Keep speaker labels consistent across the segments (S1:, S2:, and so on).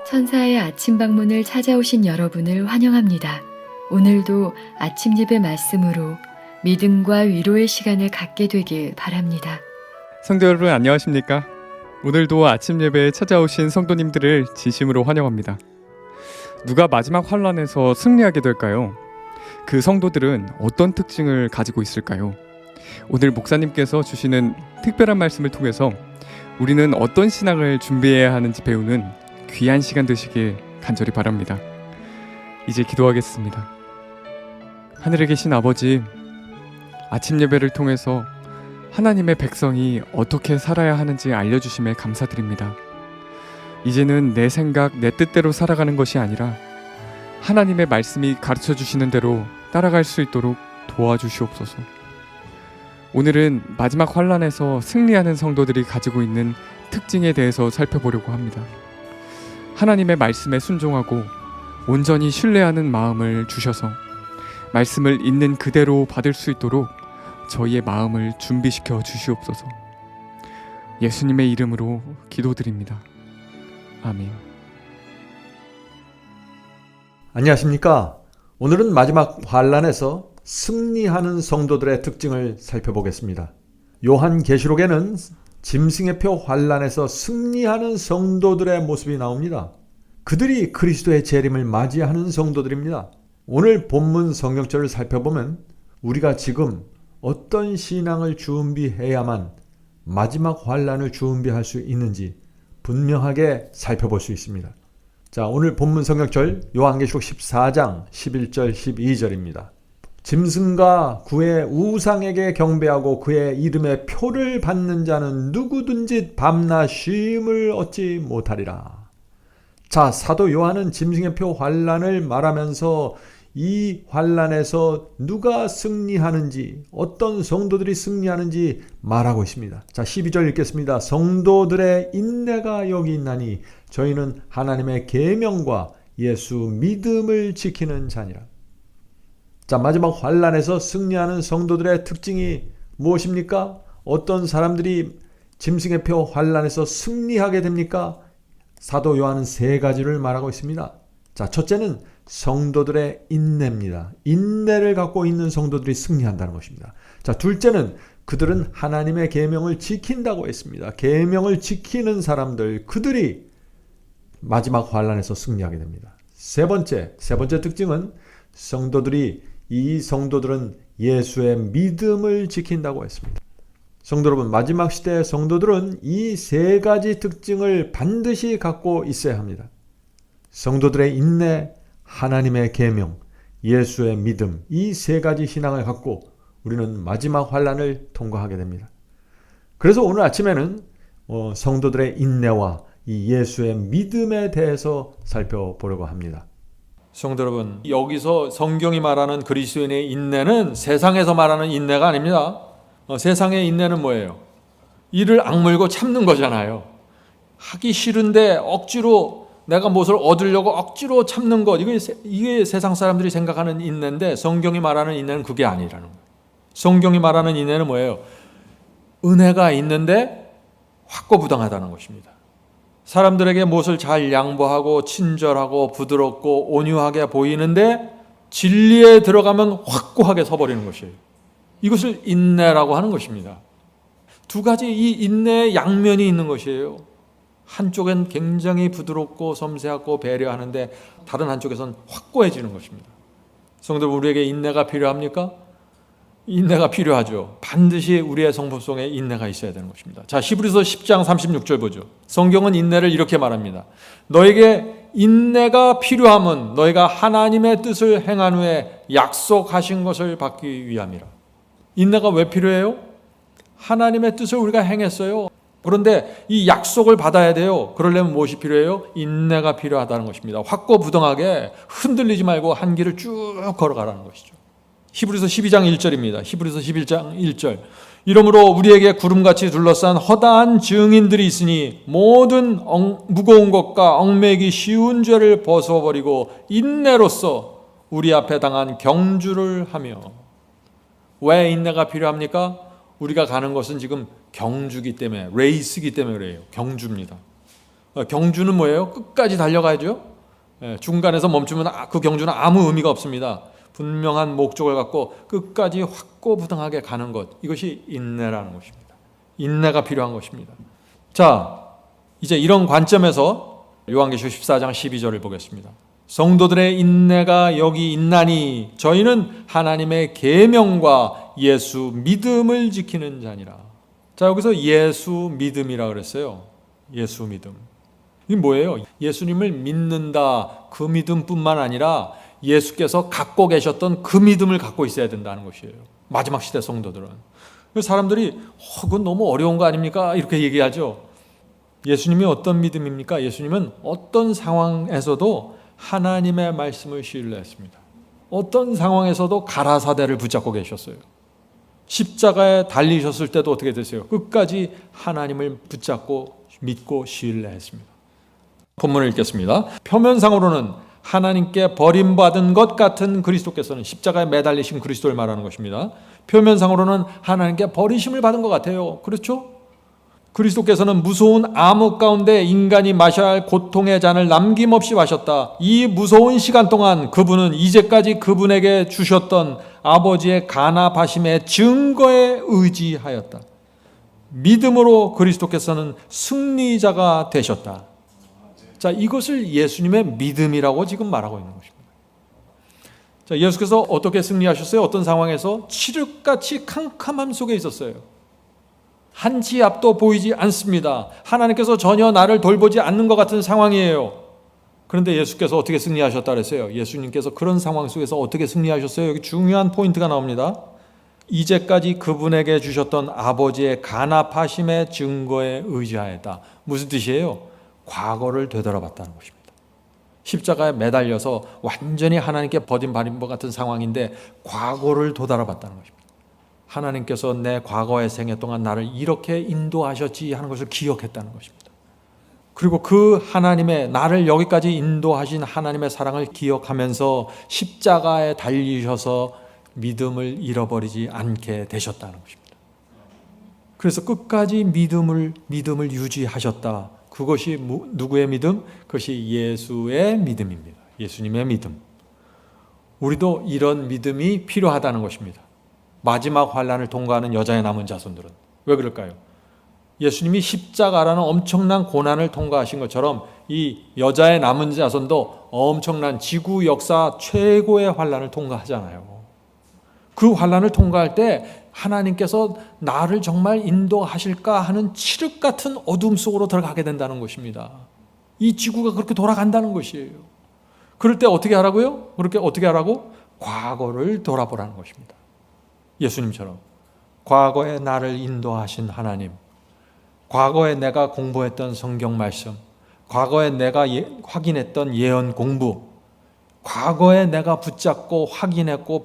S1: 천사의 아침 방문을 찾아오신 여러분을 환영합니다. 오늘도 아침 예배 말씀으로 믿음과 위로의 시간을 갖게 되길 바랍니다.
S2: 성도 여러분 안녕하십니까? 오늘도 아침 예배에 찾아오신 성도님들을 진심으로 환영합니다. 누가 마지막 환란에서 승리하게 될까요? 그 성도들은 어떤 특징을 가지고 있을까요? 오늘 목사님께서 주시는 특별한 말씀을 통해서 우리는 어떤 신앙을 준비해야 하는지 배우는 귀한 시간 되시길 간절히 바랍니다. 이제 기도하겠습니다. 하늘에 계신 아버지, 아침 예배를 통해서 하나님의 백성이 어떻게 살아야 하는지 알려주심에 감사드립니다. 이제는 내 생각, 내 뜻대로 살아가는 것이 아니라 하나님의 말씀이 가르쳐 주시는 대로 따라갈 수 있도록 도와주시옵소서. 오늘은 마지막 환란에서 승리하는 성도들이 가지고 있는 특징에 대해서 살펴보려고 합니다. 하나님의 말씀에 순종하고 온전히 신뢰하는 마음을 주셔서 말씀을 있는 그대로 받을 수 있도록 저희의 마음을 준비시켜 주시옵소서. 예수님의 이름으로 기도드립니다. 아멘.
S3: 안녕하십니까? 오늘은 마지막 환란에서 승리하는 성도들의 특징을 살펴보겠습니다. 요한계시록에는 짐승의 표 환란에서 승리하는 성도들의 모습이 나옵니다. 그들이 그리스도의 재림을 맞이하는 성도들입니다. 오늘 본문 성경절을 살펴보면 우리가 지금 어떤 신앙을 준비해야만 마지막 환란을 준비할 수 있는지 분명하게 살펴볼 수 있습니다. 자, 오늘 본문 성경절 요한계시록 14장 11절 12절입니다. 짐승과 그의 우상에게 경배하고 그의 이름의 표를 받는 자는 누구든지 밤낮 쉼을 얻지 못하리라. 자, 사도 요한은 짐승의 표 환란을 말하면서 이 환란에서 누가 승리하는지, 어떤 성도들이 승리하는지 말하고 있습니다. 자, 12절 읽겠습니다. 성도들의 인내가 여기 있나니 저희는 하나님의 계명과 예수 믿음을 지키는 자니라. 자, 마지막 환란에서 승리하는 성도들의 특징이 무엇입니까? 어떤 사람들이 짐승의 표 환란에서 승리하게 됩니까? 사도 요한은 세 가지를 말하고 있습니다. 자, 첫째는 성도들의 인내입니다. 인내를 갖고 있는 성도들이 승리한다는 것입니다. 자, 둘째는 그들은 하나님의 계명을 지킨다고 했습니다. 계명을 지키는 사람들, 그들이 마지막 환란에서 승리하게 됩니다. 세 번째 특징은 이 성도들은 예수의 믿음을 지킨다고 했습니다. 성도 여러분, 마지막 시대의 성도들은 이 세 가지 특징을 반드시 갖고 있어야 합니다. 성도들의 인내, 하나님의 계명, 예수의 믿음, 이 세 가지 신앙을 갖고 우리는 마지막 환란을 통과하게 됩니다. 그래서 오늘 아침에는 성도들의 인내와 이 예수의 믿음에 대해서 살펴보려고 합니다.
S4: 성도 여러분, 여기서 성경이 말하는 그리스도인의 인내는 세상에서 말하는 인내가 아닙니다. 세상의 인내는 뭐예요? 이를 악물고 참는 거잖아요. 하기 싫은데 억지로 내가 무엇을 얻으려고 억지로 참는 것, 이게 세상 사람들이 생각하는 인내인데 성경이 말하는 인내는 그게 아니라는 거예요. 성경이 말하는 인내는 뭐예요? 은혜가 있는데 확고부당하다는 것입니다. 사람들에게 무엇을 잘 양보하고 친절하고 부드럽고 온유하게 보이는데 진리에 들어가면 확고하게 서버리는 것이에요. 이것을 인내라고 하는 것입니다. 두 가지 이 인내의 양면이 있는 것이에요. 한쪽은 굉장히 부드럽고 섬세하고 배려하는데 다른 한쪽에선 확고해지는 것입니다. 성도, 우리에게 인내가 필요합니까? 인내가 필요하죠. 반드시 우리의 성품 속에 인내가 있어야 되는 것입니다. 자, 히브리서 10장 36절 보죠. 성경은 인내를 이렇게 말합니다. 너에게 인내가 필요함은 너희가 하나님의 뜻을 행한 후에 약속하신 것을 받기 위함이라. 인내가 왜 필요해요? 하나님의 뜻을 우리가 행했어요. 그런데 이 약속을 받아야 돼요. 그러려면 무엇이 필요해요? 인내가 필요하다는 것입니다. 확고부동하게 흔들리지 말고 한 길을 쭉 걸어가라는 것이죠. 히브리서 12장 1절입니다. 히브리서 11장 1절. 이러므로 우리에게 구름같이 둘러싼 허다한 증인들이 있으니 모든 무거운 것과 얽매기 쉬운 죄를 벗어버리고 인내로써 우리 앞에 당한 경주를 하며. 왜 인내가 필요합니까? 우리가 가는 것은 지금 경주기 때문에, 레이스기 때문에 그래요. 경주입니다. 경주는 뭐예요? 끝까지 달려가야죠. 중간에서 멈추면 그 경주는 아무 의미가 없습니다. 분명한 목적을 갖고 끝까지 확고부동하게 가는 것, 이것이 인내라는 것입니다. 인내가 필요한 것입니다. 자, 이제 이런 관점에서 요한계시록 14장 12절을 보겠습니다. 성도들의 인내가 여기 있나니 저희는 하나님의 계명과 예수 믿음을 지키는 자니라. 자, 여기서 예수 믿음이라 그랬어요. 예수 믿음. 이게 뭐예요? 예수님을 믿는다, 그 믿음뿐만 아니라 예수께서 갖고 계셨던 그 믿음을 갖고 있어야 된다는 것이에요. 마지막 시대 성도들은. 사람들이 그건 너무 어려운 거 아닙니까? 이렇게 얘기하죠. 예수님이 어떤 믿음입니까? 예수님은 어떤 상황에서도 하나님의 말씀을 신뢰했습니다. 어떤 상황에서도 가라사대를 붙잡고 계셨어요. 십자가에 달리셨을 때도 어떻게 됐어요? 끝까지 하나님을 붙잡고 믿고 신뢰했습니다. 본문을 읽겠습니다. 표면상으로는 하나님께 버림받은 것 같은 그리스도께서는, 십자가에 매달리신 그리스도를 말하는 것입니다. 표면상으로는 하나님께 버리심을 받은 것 같아요. 그렇죠? 그리스도께서는 무서운 암흑 가운데 인간이 마셔야 할 고통의 잔을 남김없이 마셨다. 이 무서운 시간 동안 그분은 이제까지 그분에게 주셨던 아버지의 간압하심의 증거에 의지하였다. 믿음으로 그리스도께서는 승리자가 되셨다. 자, 이것을 예수님의 믿음이라고 지금 말하고 있는 것입니다. 자, 예수께서 어떻게 승리하셨어요? 어떤 상황에서? 칠흑같이 캄캄함 속에 있었어요. 한치 앞도 보이지 않습니다. 하나님께서 전혀 나를 돌보지 않는 것 같은 상황이에요. 그런데 예수께서 어떻게 승리하셨다 그랬어요? 예수님께서 그런 상황 속에서 어떻게 승리하셨어요? 여기 중요한 포인트가 나옵니다. 이제까지 그분에게 주셨던 아버지의 간압하심의 증거에 의지하였다. 무슨 뜻이에요? 과거를 되돌아봤다는 것입니다. 십자가에 매달려서 완전히 하나님께 버림받은 것 같은 상황인데 과거를 되돌아봤다는 것입니다. 하나님께서 내 과거의 생애 동안 나를 이렇게 인도하셨지 하는 것을 기억했다는 것입니다. 그리고 그 하나님의, 나를 여기까지 인도하신 하나님의 사랑을 기억하면서 십자가에 달리셔서 믿음을 잃어버리지 않게 되셨다는 것입니다. 그래서 끝까지 믿음을 유지하셨다. 그것이 누구의 믿음? 그것이 예수의 믿음입니다. 예수님의 믿음. 우리도 이런 믿음이 필요하다는 것입니다. 마지막 환난을 통과하는 여자의 남은 자손들은 왜 그럴까요? 예수님이 십자가라는 엄청난 고난을 통과하신 것처럼 이 여자의 남은 자손도 엄청난 지구 역사 최고의 환난을 통과하잖아요. 그 환난을 통과할 때 하나님께서 나를 정말 인도하실까 하는 칠흑 같은 어둠 속으로 들어가게 된다는 것입니다. 이 지구가 그렇게 돌아간다는 것이에요. 그럴 때 어떻게 하라고요? 그렇게 어떻게 하라고? 과거를 돌아보라는 것입니다. 예수님처럼 과거에 나를 인도하신 하나님, 과거에 내가 공부했던 성경 말씀, 과거에 내가 확인했던 예언 공부, 과거에 내가 붙잡고 확인했고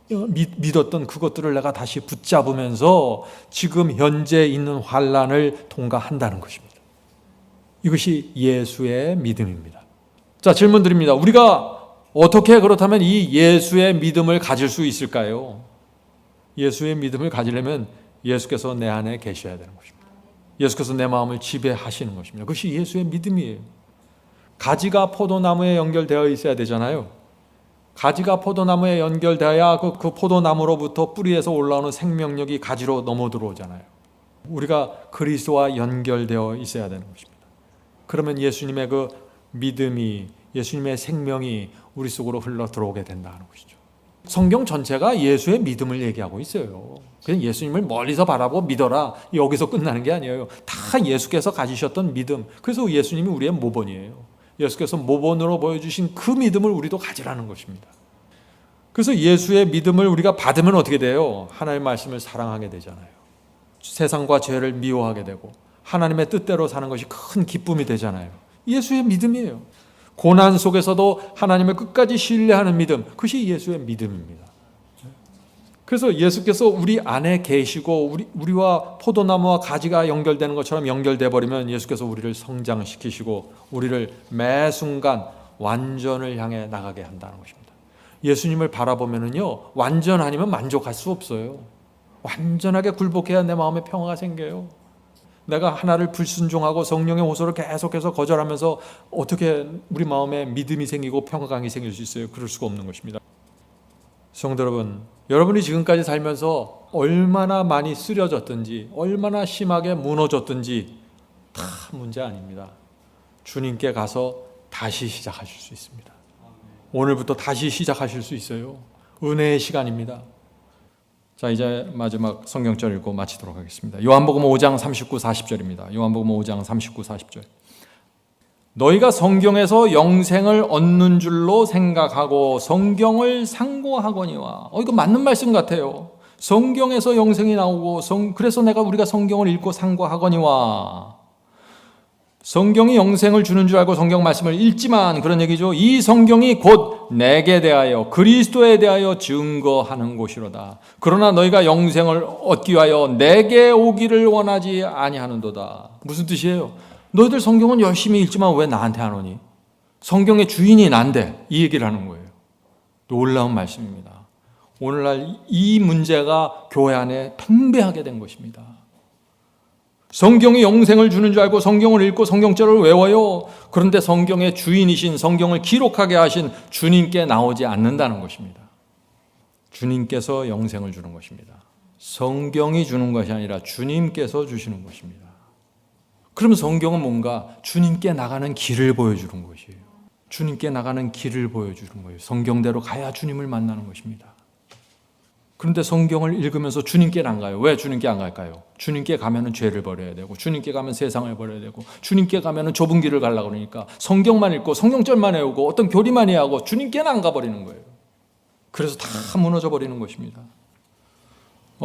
S4: 믿었던 그것들을 내가 다시 붙잡으면서 지금 현재 있는 환난을 통과한다는 것입니다. 이것이 예수의 믿음입니다. 자, 질문 드립니다. 우리가 어떻게 그렇다면 이 예수의 믿음을 가질 수 있을까요? 예수의 믿음을 가지려면 예수께서 내 안에 계셔야 되는 것입니다. 예수께서 내 마음을 지배하시는 것입니다. 그것이 예수의 믿음이에요. 가지가 포도나무에 연결되어 있어야 되잖아요. 가지가 포도나무에 연결되어야 그 포도나무로부터 뿌리에서 올라오는 생명력이 가지로 넘어 들어오잖아요. 우리가 그리스도와 연결되어 있어야 되는 것입니다. 그러면 예수님의 그 믿음이, 예수님의 생명이 우리 속으로 흘러 들어오게 된다는 것이죠. 성경 전체가 예수의 믿음을 얘기하고 있어요. 그냥 예수님을 멀리서 바라보고 믿어라, 여기서 끝나는 게 아니에요. 다 예수께서 가지셨던 믿음. 그래서 예수님이 우리의 모본이에요. 예수께서 모본으로 보여주신 그 믿음을 우리도 가지라는 것입니다. 그래서 예수의 믿음을 우리가 받으면 어떻게 돼요? 하나님의 말씀을 사랑하게 되잖아요. 세상과 죄를 미워하게 되고 하나님의 뜻대로 사는 것이 큰 기쁨이 되잖아요. 예수의 믿음이에요. 고난 속에서도 하나님을 끝까지 신뢰하는 믿음, 그것이 예수의 믿음입니다. 그래서 예수께서 우리 안에 계시고 우리와 포도나무와 가지가 연결되는 것처럼 연결돼 버리면 예수께서 우리를 성장시키시고 우리를 매 순간 완전을 향해 나가게 한다는 것입니다. 예수님을 바라보면은요, 완전 아니면 만족할 수 없어요. 완전하게 굴복해야 내 마음에 평화가 생겨요. 내가 하나를 불순종하고 성령의 호소를 계속해서 거절하면서 어떻게 우리 마음에 믿음이 생기고 평강이 생길 수 있어요? 그럴 수가 없는 것입니다. 성도 여러분, 여러분이 지금까지 살면서 얼마나 많이 쓰려졌든지 얼마나 심하게 무너졌든지 다 문제 아닙니다. 주님께 가서 다시 시작하실 수 있습니다. 오늘부터 다시 시작하실 수 있어요. 은혜의 시간입니다. 자, 이제 마지막 성경절 읽고 마치도록 하겠습니다. 요한복음 5장 39, 40절입니다. 요한복음 5장 39, 40절. 너희가 성경에서 영생을 얻는 줄로 생각하고 성경을 상고하거니와. 이거 맞는 말씀 같아요. 성경에서 영생이 나오고 그래서 우리가 성경을 읽고 상고하거니와. 성경이 영생을 주는 줄 알고 성경 말씀을 읽지만 그런 얘기죠. 이 성경이 곧 내게 대하여 그리스도에 대하여 증거하는 것이로다. 그러나 너희가 영생을 얻기 위하여 내게 오기를 원하지 아니하는도다. 무슨 뜻이에요? 너희들 성경은 열심히 읽지만 왜 나한테 안 오니? 성경의 주인이 난데 이 얘기를 하는 거예요. 놀라운 말씀입니다. 오늘날 이 문제가 교회 안에 팽배하게 된 것입니다. 성경이 영생을 주는 줄 알고 성경을 읽고 성경절을 외워요. 그런데 성경의 주인이신 성경을 기록하게 하신 주님께 나오지 않는다는 것입니다. 주님께서 영생을 주는 것입니다. 성경이 주는 것이 아니라 주님께서 주시는 것입니다. 그럼 성경은 뭔가 주님께 나가는 길을 보여주는 것이에요. 주님께 나가는 길을 보여주는 거예요. 성경대로 가야 주님을 만나는 것입니다. 그런데 성경을 읽으면서 주님께는 안 가요. 왜 주님께 안 갈까요? 주님께 가면은 죄를 버려야 되고, 주님께 가면 세상을 버려야 되고, 주님께 가면은 좁은 길을 가려고 그러니까 성경만 읽고 성경절만 외우고 어떤 교리만 해야 하고 주님께는 안 가버리는 거예요. 그래서 다 무너져 버리는 것입니다.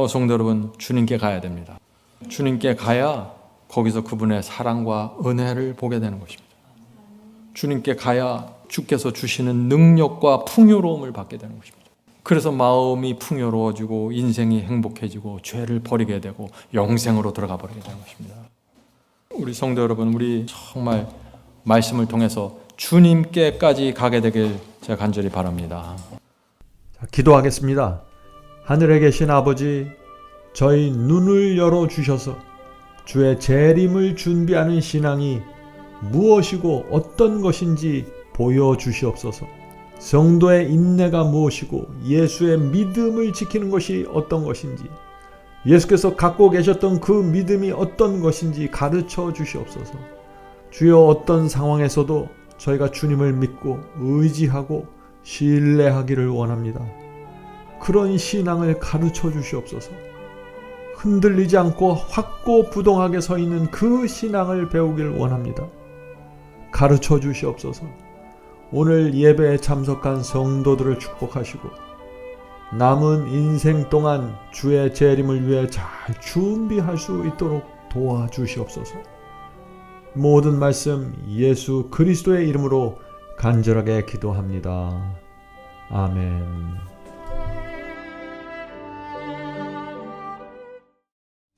S4: 성도 여러분, 주님께 가야 됩니다. 주님께 가야 거기서 그분의 사랑과 은혜를 보게 되는 것입니다. 주님께 가야 주께서 주시는 능력과 풍요로움을 받게 되는 것입니다. 그래서 마음이 풍요로워지고 인생이 행복해지고 죄를 버리게 되고 영생으로 들어가 버리게 되는 것입니다. 우리 성도 여러분, 우리 정말 말씀을 통해서 주님께까지 가게 되길 제가 간절히 바랍니다.
S3: 자, 기도하겠습니다. 하늘에 계신 아버지, 저희 눈을 열어주셔서 주의 재림을 준비하는 신앙이 무엇이고 어떤 것인지 보여주시옵소서. 성도의 인내가 무엇이고 예수의 믿음을 지키는 것이 어떤 것인지, 예수께서 갖고 계셨던 그 믿음이 어떤 것인지 가르쳐 주시옵소서. 주여, 어떤 상황에서도 저희가 주님을 믿고 의지하고 신뢰하기를 원합니다. 그런 신앙을 가르쳐 주시옵소서. 흔들리지 않고 확고부동하게 서 있는 그 신앙을 배우길 원합니다. 가르쳐 주시옵소서. 오늘 예배에 참석한 성도들을 축복하시고 남은 인생 동안 주의 재림을 위해 잘 준비할 수 있도록 도와주시옵소서. 모든 말씀 예수 그리스도의 이름으로 간절하게 기도합니다. 아멘.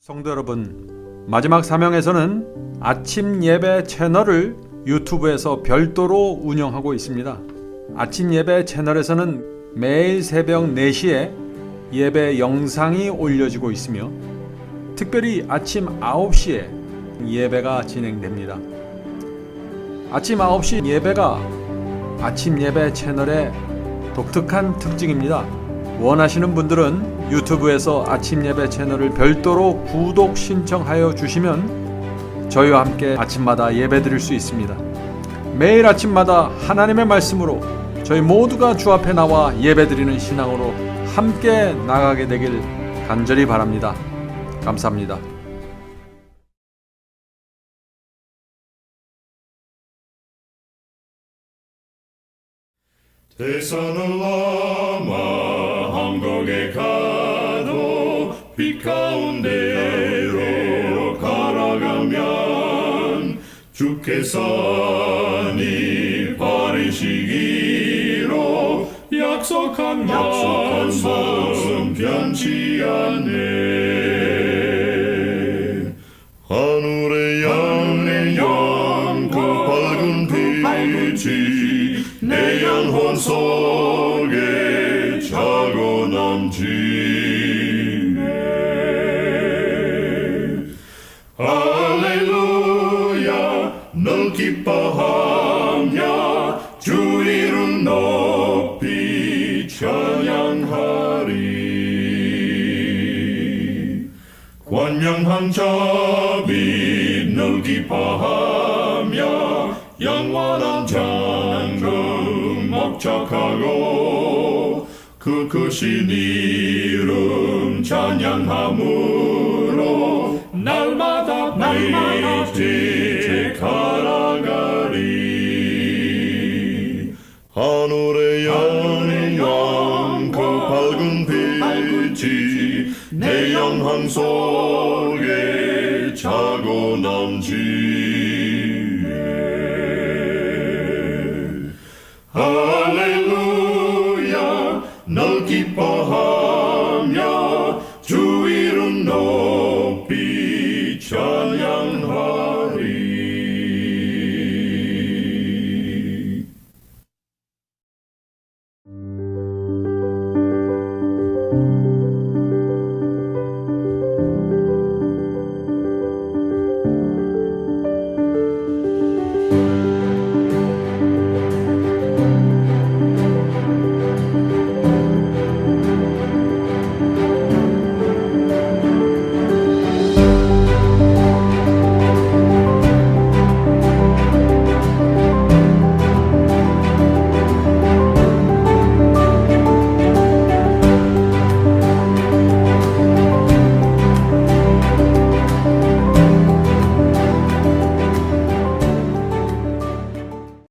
S4: 성도 여러분, 마지막 사명에서는 아침 예배 채널을 유튜브에서 별도로 운영하고 있습니다. 아침 예배 채널에서는 매일 새벽 4시에 예배 영상이 올려지고 있으며 특별히 아침 9시에 예배가 진행됩니다. 아침 9시 예배가 아침 예배 채널의 독특한 특징입니다. 원하시는 분들은 유튜브에서 아침 예배 채널을 별도로 구독 신청하여 주시면 저희와 함께 아침마다 예배드릴 수 있습니다. 매일 아침마다 하나님의 말씀으로 저희 모두가 주 앞에 나와 예배드리는 신앙으로 함께 나가게 되길 간절히 바랍니다. 감사합니다.
S5: 대산을 넘어 한국에 가도 빛 가운데로 걸어가면 주께서 네 버리시기로 약속한 말씀 변치 않네. 하늘의 양 그 밝은 빛이 내 영혼 속에 자고 남지네. 기뻐하며 주 이름 높이 찬양하리. 권명한 자비 늘 기뻐하며 영원한 장금 목적하고 그 크신 이름 찬양함으로 날마다 걸어가리. 하늘의 영광 그 밝은 빛이 내 영혼 속에 차고 넘치네. 할렐루야 널 기뻐하